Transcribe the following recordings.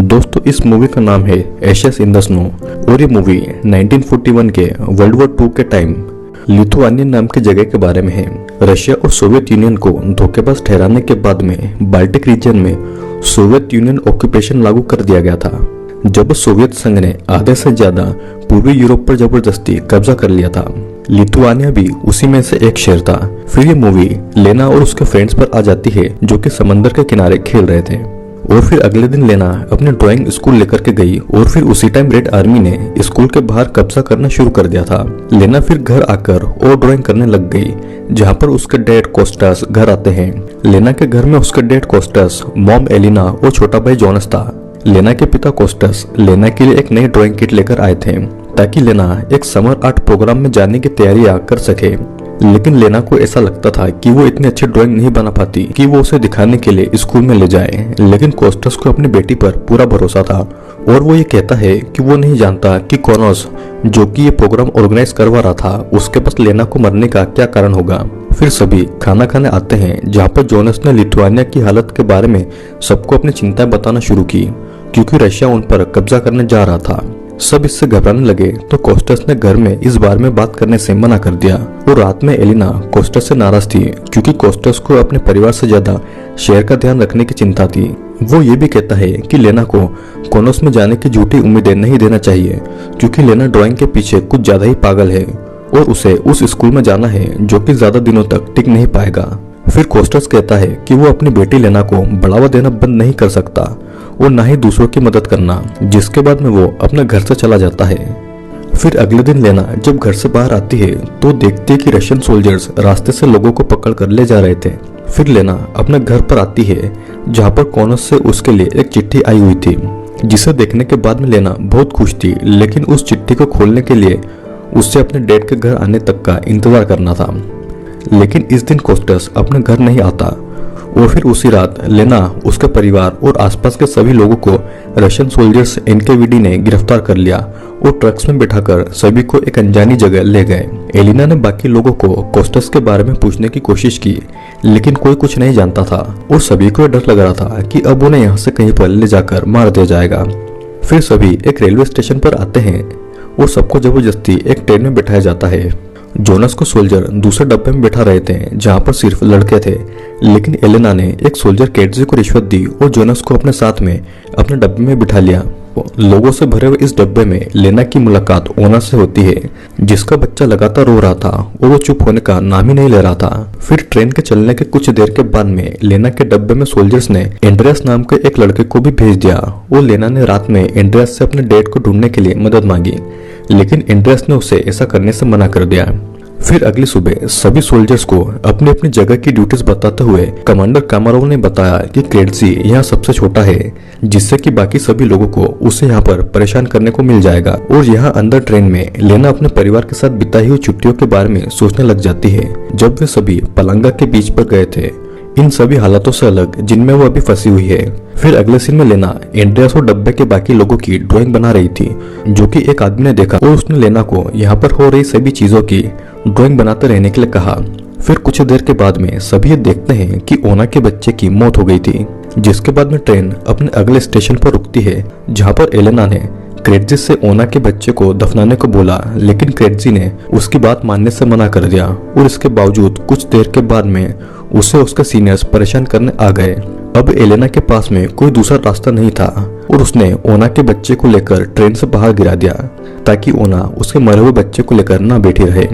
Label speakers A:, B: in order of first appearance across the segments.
A: दोस्तों इस मूवी का नाम है एशेस इन द स्नो और ये मूवी 1941 के वर्ल्ड वॉर 2 के टाइम लिथुआनियन नाम की जगह के बारे में है। रशिया और सोवियत यूनियन को धोखेबाज ठहराने के बाद में बाल्टिक रीजन में सोवियत यूनियन ऑक्यूपेशन लागू कर दिया गया था, जब सोवियत संघ ने आधे से ज्यादा पूर्वी यूरोप पर जबरदस्ती कब्जा कर लिया था। लिथुआनिया भी उसी में से एक शहर था। फिर ये मूवी लेना और उसके फ्रेंड्स पर आ जाती है जो कि समंदर के किनारे खेल रहे थे। और फिर अगले दिन लेना अपने ड्राइंग स्कूल लेकर के गई और फिर उसी टाइम रेड आर्मी ने स्कूल के बाहर कब्जा करना शुरू कर दिया था। लेना फिर घर आकर और ड्राइंग करने लग गई, जहाँ पर उसके डैड कोस्टास घर आते हैं। लेना के घर में उसके डैड कोस्टास, मॉम एलिना और छोटा भाई जोनस था। लेना के पिता कोस्टास लेना के लिए एक नई ड्राइंग किट लेकर आए थे ताकि लेना एक समर आर्ट प्रोग्राम में जाने की तैयारियां कर सके। लेकिन लेना को ऐसा लगता था कि वो इतनी अच्छी ड्राइंग नहीं बना पाती कि वो उसे दिखाने के लिए स्कूल में ले जाए। लेकिन कोस्टस को अपनी बेटी पर पूरा भरोसा था और वो ये कहता है कि वो नहीं जानता कि कॉनोस जो कि ये प्रोग्राम ऑर्गेनाइज करवा रहा था उसके पास लेना को मरने का क्या कारण होगा। फिर सभी खाना खाने आते हैं, जहाँ पर जोनस ने लिथुआनिया की हालत के बारे में सबको अपनी चिंताएं बताना शुरू की क्योंकि रशिया उन पर कब्जा करने जा रहा था। सब इससे घबराने लगे तो कोस्टस ने घर में इस बारे में बात करने से मना कर दिया। और रात में एलिना कोस्टस से नाराज थी क्योंकि कोस्टस को अपने परिवार से ज्यादा शहर का ध्यान रखने की चिंता थी। वो ये भी कहता है कि लेना को कॉनोस में जाने की झूठी उम्मीदें नहीं देना चाहिए क्योंकि लेना ड्राइंग के पीछे कुछ ज्यादा ही पागल है और उसे उस स्कूल में जाना है जो कि ज्यादा दिनों तक टिक नहीं पाएगा। फिर कोस्टस कहता है कि वो अपनी बेटी लेना को बढ़ावा देना बंद नहीं कर सकता और ना ही दूसरों की मदद करना, जिसके बाद में वो अपने घर से चला जाता है। फिर अगले दिन लेना जब घर से बाहर आती है तो देखती है कि रशियन सोल्जर्स रास्ते से लोगों को पकड़ कर ले जा रहे थे। फिर लेना अपने घर पर आती है जहाँ पर कॉनोस से उसके लिए एक चिट्ठी आई हुई थी, जिसे देखने के बाद में लेना बहुत खुश थी। लेकिन उस चिट्ठी को खोलने के लिए उससे अपने डैड के घर आने तक का इंतजार करना था। लेकिन इस दिन कोस्टस अपने घर नहीं आता और फिर उसी रात लेना, उसके परिवार और आसपास के सभी लोगों को रशियन सोल्जर्स एनकेवीडी ने गिरफ्तार कर लिया और ट्रक्स में बिठाकर सभी को एक अनजानी जगह ले गए। एलिना ने बाकी लोगों को कोस्टस के बारे में पूछने की कोशिश की, लेकिन कोई कुछ नहीं जानता था और सभी को डर लग रहा था कि अब उन्हें यहाँ से कहीं पर ले जाकर मार दिया जाएगा। फिर सभी एक रेलवे स्टेशन पर आते हैं और सबको जबरदस्ती एक ट्रेन में बिठाया जाता है। जोनस को सोल्जर दूसरे डब्बे में बिठा रहे थे जहाँ पर सिर्फ लड़के थे, लेकिन एलेना ने एक सोल्जर केटजी को रिश्वत दी और जोनस को अपने साथ में अपने डब्बे में बिठा लिया। लोगों से भरे हुए इस डब्बे में लेना की मुलाकात ओना से होती है, जिसका बच्चा लगातार रो रहा था और वो चुप होने का नाम ही नहीं ले रहा था। फिर ट्रेन के चलने के कुछ देर के बाद में लेना के डब्बे में सोल्जर्स ने एंड्रियास नाम के एक लड़के को भी भेज दिया और लेना ने रात में एंड्रियास से अपने डैड को ढूंढने के लिए मदद मांगी, लेकिन एंड्रियास ने उसे ऐसा करने से मना कर दिया। फिर अगली सुबह सभी सोल्जर्स को अपनी अपनी जगह की ड्यूटीज बताते हुए कमांडर कामारोव ने बताया कि केटजी यहाँ सबसे छोटा है, जिससे कि बाकी सभी लोगों को उसे यहाँ पर परेशान करने को मिल जाएगा। और यहाँ अंदर ट्रेन में लेना अपने परिवार के साथ बिताई हुई छुट्टियों के बारे में सोचने लग जाती है जब वे सभी पलंगा के बीच पर गए थे, इन सभी हालातों से अलग जिनमें वो अभी फंसी हुई है। फिर अगले सीन में लेना एंड्रियास और डब्बे के बाकी लोगों की ड्राइंग बना रही थी, जो कि एक आदमी ने देखा और उसने लेना को यहाँ पर हो रही सभी चीजों की ड्राइंग बनाते रहने के लिए कहा। फिर कुछ देर के बाद में सभी ये देखते हैं कि ओना के बच्चे की मौत हो गई थी, जिसके बाद में ट्रेन अपने अगले स्टेशन पर रुकती है जहाँ पर एलेना ने क्रेटजी से ओना के बच्चे को दफनाने को बोला, लेकिन क्रेटजी ने उसकी बात मानने से मना कर दिया और इसके बावजूद कुछ देर के बाद में उसे उसके सीनियर्स परेशान करने आ गए। अब एलेना के पास में कोई दूसरा रास्ता नहीं था और उसने ओना के बच्चे को लेकर ट्रेन से बाहर गिरा दिया ताकि ओना उसके मरे हुए बच्चे को लेकर ना बैठी रहे।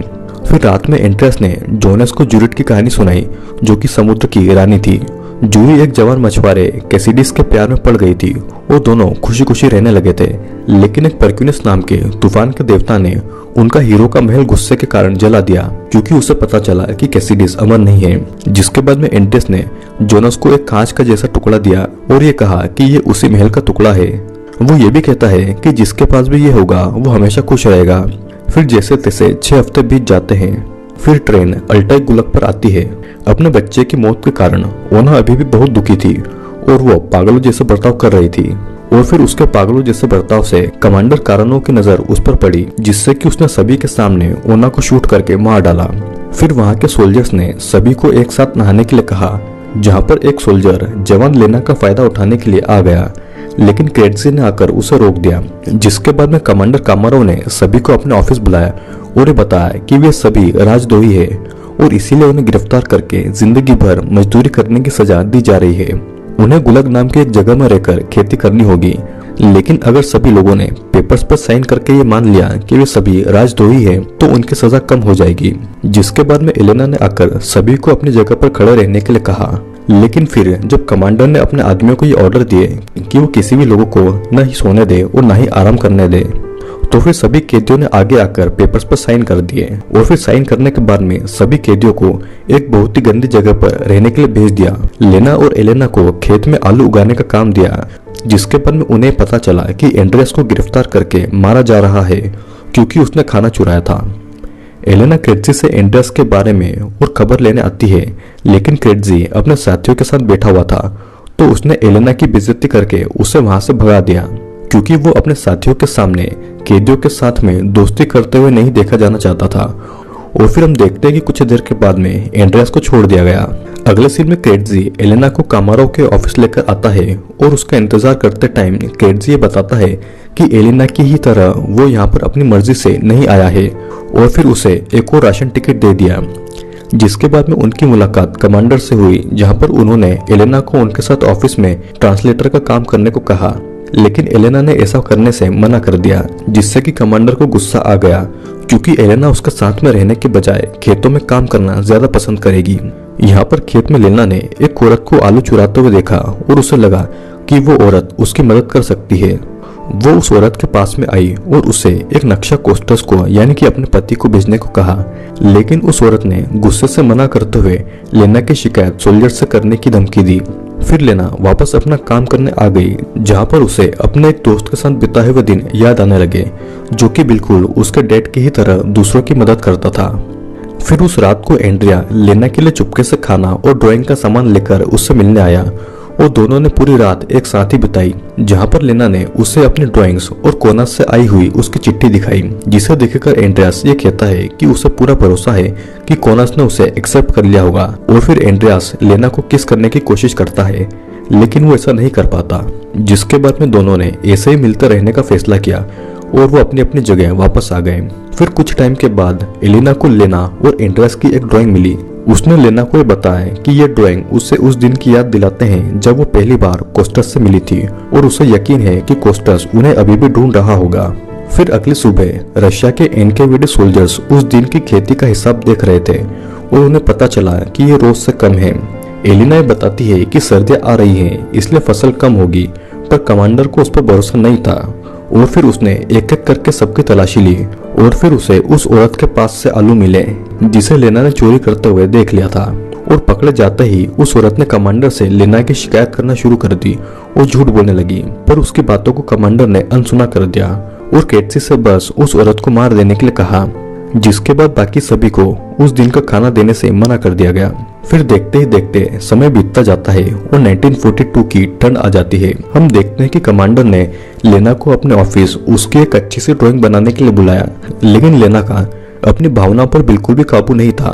A: फिर रात में एंड्रियास ने जोनस को जूलियट की कहानी सुनाई, जो कि समुद्र की रानी थी। जूली एक जवान मछुआरे कैसिडिस के प्यार में पड़ गई थी और दोनों खुशी खुशी रहने लगे थे। लेकिन एक परक्यूनस नाम के तूफान के देवता ने उनका हीरो का महल गुस्से के कारण जला दिया क्योंकि उसे पता चला कि कैसिडिस अमर नहीं है। जिसके बाद में एंड्रियास ने जोनस को एक कांच का जैसा टुकड़ा दिया और ये कहा कि ये उसी महल का टुकड़ा है। वो ये भी कहता है कि जिसके पास भी ये होगा वो हमेशा खुश रहेगा। फिर जैसे तैसे 6 हफ्ते बीत जाते हैं। फिर ट्रेन अल्टाई गुलक पर आती है। अपने बच्चे की मौत के कारण ओना अभी भी बहुत दुखी थी और वो पागलों जैसे बर्ताव कर रही थी। और फिर उसके पागलों जैसे बर्ताव से कमांडर कारानो की नजर उस पर पड़ी, जिससे कि उसने सभी के सामने ओना को शूट करके मार डाला। फिर वहां के सोल्जर्स ने सभी को एक साथ नहाने के लिए कहा, जहां पर एक सोल्जर जवान लेना का फायदा उठाने के लिए आ गया, लेकिन क्रेटजी ने आकर उसे रोक दिया। जिसके बाद में कमांडर कामारोव ने सभी को अपने ऑफिस बुलाया और ये बताया कि वे सभी राजद्रोही है और इसीलिए उन्हें गिरफ्तार करके जिंदगी भर मजदूरी करने की सजा दी जा रही है। उन्हें गुलग नाम की एक जगह में रहकर खेती करनी होगी, लेकिन अगर सभी लोगों ने पेपर्स पर साइन करके ये मान लिया कि वे सभी राजद्रोही हैं, तो उनकी सजा कम हो जाएगी। जिसके बाद में एलेना ने आकर सभी को अपनी जगह पर खड़े रहने के लिए कहा, लेकिन फिर जब कमांडर ने अपने आदमियों को ये ऑर्डर दिए कि वो किसी भी लोगों को न ही सोने दे और न ही आराम करने दे, तो फिर सभी कैदियों ने आगे आकर पेपर्स पर साइन कर दिए और फिर साइन करने के बाद में सभी कैदियों को एक बहुत ही गंदी जगह पर रहने के लिए भेज दिया। लेना और एलेना को खेत में आलू उगाने का काम दिया। जिसके बाद में उन्हें पता चला कि एंड्रियास को गिरफ्तार करके मारा जा रहा है क्योंकि उसने खाना चुराया था। एलेना क्रेटजी से एंड्रियास के बारे में और खबर लेने आती है, लेकिन क्रेटजी अपने साथियों के साथ बैठा हुआ था, तो उसने एलेना की बेइज्जती करके उसे वहां से भगा दिया क्योंकि वो अपने साथियों के सामने कैदियों के साथ में दोस्ती करते हुए नहीं देखा जाना चाहता था। और फिर हम देखते हैं कि कुछ देर के बाद में एंड्रियास को छोड़ दिया गया। अगले सीन में क्रेटजी एलेना को कामारोव के ऑफिस लेकर आता है और उसका इंतजार करते टाइम क्रेटजी ये बताता है कि एलेना की ही तरह वो यहाँ पर अपनी मर्जी से नहीं आया है और फिर उसे एक और राशन टिकट दे दिया। जिसके बाद में उनकी मुलाकात कमांडर से हुई, जहाँ पर उन्होंने एलेना को उनके साथ ऑफिस में ट्रांसलेटर का काम करने को कहा, लेकिन एलेना ने ऐसा करने से मना कर दिया, जिससे कि कमांडर को गुस्सा आ गया क्योंकि एलेना उसके साथ में रहने के बजाय खेतों में काम करना ज्यादा पसंद करेगी। यहाँ पर खेत में लेना ने एक औरत को आलू चुराते हुए देखा और उसे लगा कि वो औरत उसकी मदद कर सकती है। वो उस औरत के पास में आई और उसे एक नक्शा कोस्टस को यानी कि अपने पति को भेजने को कहा, लेकिन उस औरत ने गुस्से से मना करते हुए लेना की शिकायत सोल्जर से करने की धमकी दी। फिर लेना वापस अपना काम करने आ गई, जहाँ पर उसे अपने एक दोस्त के साथ बिताए हुए दिन याद आने लगे, जो कि बिल्कुल उसके डैड की ही तरह दूसरों की मदद करता था। फिर उस रात को एंड्रिया लेना के लिए चुपके से खाना और ड्राइंग का सामान लेकर उससे मिलने आया और दोनों ने पूरी रात एक साथ ही बिताई, जहाँ पर लेना ने उसे अपनी ड्राइंग्स और कोनास से आई हुई उसकी चिट्ठी दिखाई, जिसे देखकर एंड्रियास ये कहता है कि उसे पूरा भरोसा है कि कोनास ने उसे एक्सेप्ट कर लिया होगा। और फिर एंड्रियास लेना को किस करने की कोशिश करता है, लेकिन वो ऐसा नहीं कर पाता। जिसके बाद में दोनों ने ऐसे ही मिलते रहने का फैसला किया और वो अपनी अपनी जगह वापस आ गए। फिर कुछ टाइम के बाद एलेना को लेना और एंड्रियास की एक ड्राइंग मिली। उसने लेना को बताया कि ये ड्राइंग उसे उस दिन की याद दिलाते हैं जब वो पहली बार कोस्टस से मिली थी और उसे यकीन है कि कोस्टस उन्हें अभी भी ढूंढ रहा होगा। फिर अगली सुबह रशिया के एनकेवीडी सोल्जर्स उस दिन की खेती का हिसाब देख रहे थे और उन्हें पता चला कि ये रोज से कम है। एलिना बताती है कि सर्दियां आ रही हैं, इसलिए फसल कम होगी, पर कमांडर को उस पर भरोसा नहीं था और फिर उसने एक एक करके सबकी तलाशी ली और फिर उसे उस औरत के पास से आलू मिले जिसे लेना ने चोरी करते हुए देख लिया था। और पकड़े जाते ही उस औरत ने कमांडर से लेना की शिकायत करना शुरू कर दी और झूठ बोलने लगी, पर उसकी बातों को कमांडर ने अनसुना कर दिया और कैटसी से बस उस औरत को मार देने के लिए कहा। जिसके बाद बाकी सभी को उस दिन का खाना देने से मना कर दिया गया। फिर देखते ही देखते समय बीतता जाता है और 1942 की ठंड आ जाती है। हम देखते हैं कि कमांडर ने लेना को अपने ऑफिस उसकी एक अच्छी सी ड्राइंग बनाने के लिए बुलाया, लेकिन लेना का अपनी भावना पर बिल्कुल भी काबू नहीं था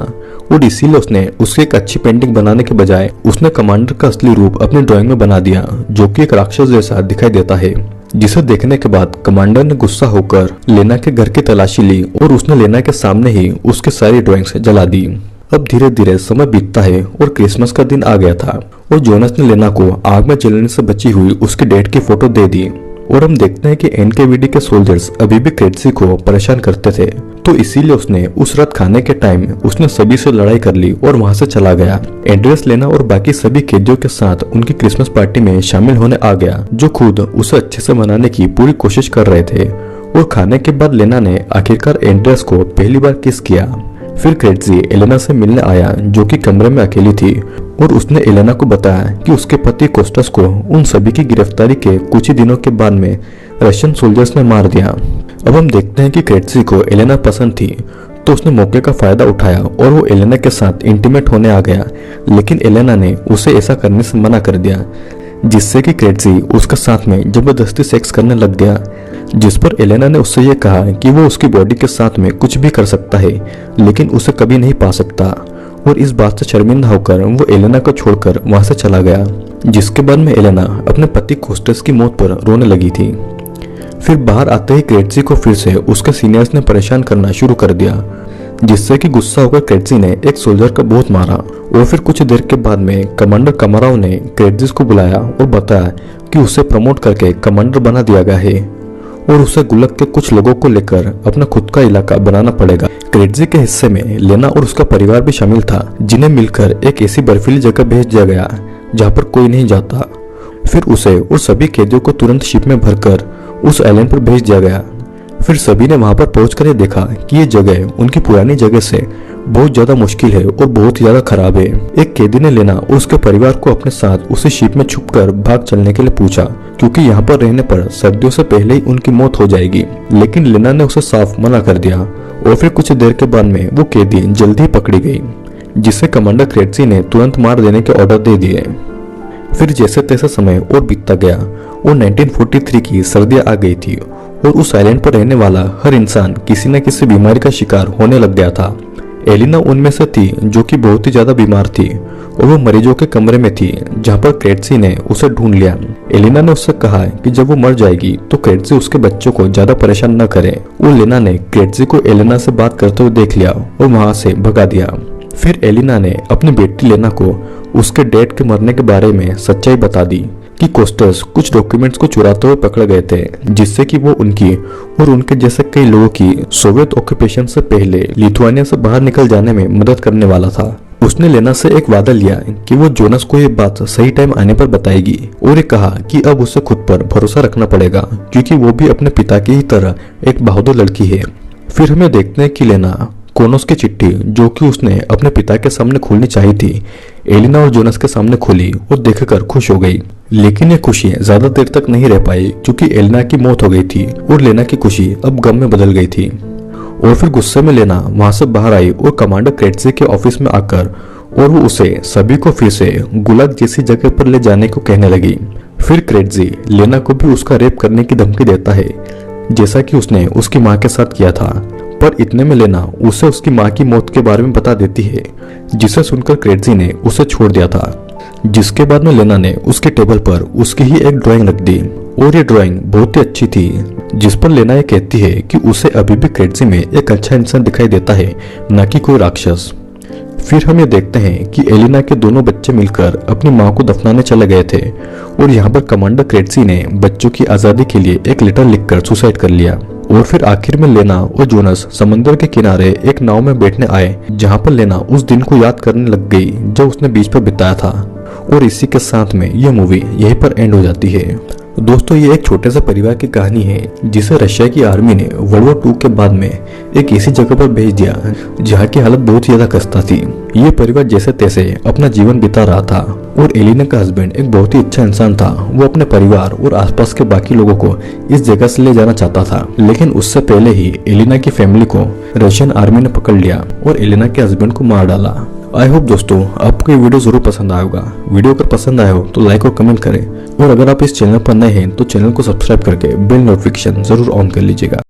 A: और इसीलिए उसने उसकी एक अच्छी पेंटिंग बनाने के बजाय उसने कमांडर का असली रूप अपनी ड्राइंग में बना दिया, जो कि एक राक्षस जैसा दिखाई देता है। जिसे देखने के बाद कमांडर ने गुस्सा होकर लेना के घर की तलाशी ली और उसने लेना के सामने ही उसकी सारी ड्राइंग्स जला दी। अब धीरे धीरे समय बीतता है और क्रिसमस का दिन आ गया था और जोनस ने लेना को आग में जलने से बची हुई उसके डैड की फोटो दे दी। और हम देखते हैं कि एनकेवीडी के सोल्जर्स अभी भी क्रेटसी को परेशान करते थे, तो इसीलिए उसने उस रात खाने के टाइम उसने सभी से लड़ाई कर ली और वहां से चला गया। एंड्रियास लेना और बाकी सभी कैदियों के साथ उनकी क्रिसमस पार्टी में शामिल होने आ गया, जो खुद उसे अच्छे से मनाने की पूरी कोशिश कर रहे थे। और खाने के बाद लेना ने आखिरकार एंड्रियास को पहली बार किस किया। फिर क्रेटजी एलेना से मिलने आया, जो कि कमरे में अकेली थी, और उसने एलेना को बताया कि उसके पति कोस्टस को उन सभी की गिरफ्तारी के कुछ ही दिनों के बाद में रशियन सोल्जर्स ने मार दिया। अब हम देखते हैं कि क्रेटजी को एलेना पसंद थी, तो उसने मौके का फायदा उठाया और वो एलेना के साथ इंटीमेट होने आ गया, लेकिन एलेना ने उसे ऐसा करने से मना कर दिया, जिससे कि क्रेटजी उसके साथ में जबरदस्ती सेक्स करने लग गया। जिस पर एलेना ने उससे यह कहा कि वो उसकी बॉडी के साथ में कुछ भी कर सकता है, लेकिन उसे कभी नहीं पा सकता। और इस बात से शर्मिंदा होकर वो एलेना को छोड़कर वहां से चला गया। जिसके बाद में एलेना अपने पति कोस्टस की मौत पर रोने लगी थी। फिर बाहर आते ही क्रेटजी को फिर से उसके सीनियर्स ने परेशान करना शुरू कर दिया, जिससे कि गुस्सा होकर क्रेटजी ने एक सोल्जर का बहुत मारा। और फिर कुछ देर के बाद में कमांडर कमाराओ ने क्रेटजी को बुलाया और बताया कि उसे प्रमोट करके कमांडर बना दिया गया है और उसे गुल्लक के कुछ लोगों को लेकर अपना खुद का इलाका बनाना पड़ेगा। क्रेटजी के हिस्से में लेना और उसका परिवार भी शामिल था, जिन्हें मिलकर एक ऐसी बर्फीली जगह भेज दिया गया जहाँ पर कोई नहीं जाता। फिर उसे और सभी कैदियों को तुरंत शिप में भरकर उस आइलैंड पर भेज दिया गया। फिर सभी ने वहां पर पहुंचकर ये देखा कि ये जगह उनकी पुरानी जगह से बहुत ज्यादा मुश्किल है और बहुत ही ज्यादा खराब है। एक कैदी ने लेना और उसके परिवार को अपने साथ उसी शिप में छुपकर भाग चलने के लिए पूछा, क्योंकि यहाँ पर रहने पर सर्दियों से पहले ही उनकी मौत हो जाएगी। लेकिन लेना ने उसे साफ मना कर दिया और फिर कुछ देर के बाद में वो कैदी जल्दी ही पकड़ी गई, जिसे कमांडर क्रेटजी ने तुरंत मार देने के ऑर्डर दे दिए। फिर जैसे तैसे समय और बीतता गया और 1943 की सर्दियां आ गई थी और उस आइलैंड पर रहने वाला हर इंसान किसी न किसी बीमारी का शिकार होने लग गया था। एलिना उनमें से थी जो कि बहुत ही ज्यादा बीमार थी और वो मरीजों के कमरे में थी, जहाँ पर क्रेटजी ने उसे ढूंढ लिया। एलिना ने उससे कहा कि जब वो मर जाएगी तो क्रेटजी उसके बच्चों को ज्यादा परेशान न करे। और लेना ने क्रेटजी को एलिना से बात करते हुए देख लिया और वहां से भगा दिया। फिर एलिना ने अपनी बेटी लेना को उसके डैड के मरने के बारे में सच्चाई बता दी कि कोस्टस कुछ डॉक्यूमेंट्स को चुराते हुए पकड़े गए थे, जिससे कि वो उनकी और उनके जैसे कई लोगों की सोवियत ऑक्यूपेशन से पहले लिथुआनिया से बाहर निकल जाने में मदद करने वाला था। उसने लेना से एक वादा लिया कि वो जोनस को ये बात सही टाइम आने पर बताएगी और ये कहा कि अब उसे खुद पर भरोसा रखना पड़ेगा, क्योंकि वो भी अपने पिता की ही तरह एक बहादुर लड़की है। फिर हमें देखते हैं कि लेना कोनोस की चिट्ठी, जो कि उसने अपने पिता के सामने खोलनी चाहिए थी, एलिना और जोनस के सामने खोली और देखकर खुश हो गई। लेकिन ये खुशी ज्यादा देर तक नहीं रह पाई, क्योंकि एलिना की मौत हो गई थी और लेना की खुशी अब गम में बदल गई थी। और फिर गुस्से में लेना वहां से बाहर आई और कमांडर क्रेटजी के ऑफिस में आकर और वो उसे सभी को फिर से गुलाग जैसी जगह पर ले जाने को कहने लगी। फिर क्रेटजी लेना को भी उसका रेप करने की धमकी देता है, जैसा कि उसने उसकी माँ के साथ किया था। पर इतने में लेना उसे उसकी माँ की मौत के बारे में बता देती है, जिसे सुनकर क्रेटजी ने उसे छोड़ दिया था। जिसके बाद में लेना ने उसके टेबल पर उसकी ही एक ड्राइंग रख दी और ये ड्राइंग बहुत ही अच्छी थी, जिस पर लेना ये कहती है कि उसे अभी भी क्रेटजी में एक अच्छा इंसान दिखाई देता है, न कि कोई राक्षस। फिर हम ये देखते हैं कि एलिना के दोनों बच्चे मिलकर अपनी माँ को दफनाने चले गए थे और यहाँ पर कमांडर क्रेटजी ने बच्चों की आजादी के लिए एक लेटर लिखकर सुसाइड कर लिया। और फिर आखिर में लेना और जोनस समंदर के किनारे एक नाव में बैठने आए, जहाँ पर लेना उस दिन को याद करने लग गई जब उसने बीच पर बिताया था। और इसी के साथ में यह मूवी यहीं पर एंड हो जाती है। दोस्तों, ये एक छोटे से परिवार की कहानी है जिसे रशिया की आर्मी ने वर्ल्ड वॉर 2 के बाद में एक ऐसी जगह पर भेज दिया जहाँ की हालत बहुत ज्यादा खस्ता थी। ये परिवार जैसे तैसे अपना जीवन बिता रहा था और एलिना का हस्बैंड एक बहुत ही अच्छा इंसान था। वो अपने परिवार और आसपास के बाकी लोगों को इस जगह से ले जाना चाहता था, लेकिन उससे पहले ही एलिना की फैमिली को रशियन आर्मी ने पकड़ लिया और एलिना के हस्बैंड को मार डाला। आई होप दोस्तों आपको ये वीडियो जरूर पसंद आया होगा। वीडियो अगर पसंद आया हो तो लाइक और कमेंट करें, और अगर आप इस चैनल पर नए हैं तो चैनल को सब्सक्राइब करके बेल नोटिफिकेशन जरूर ऑन कर लीजिएगा।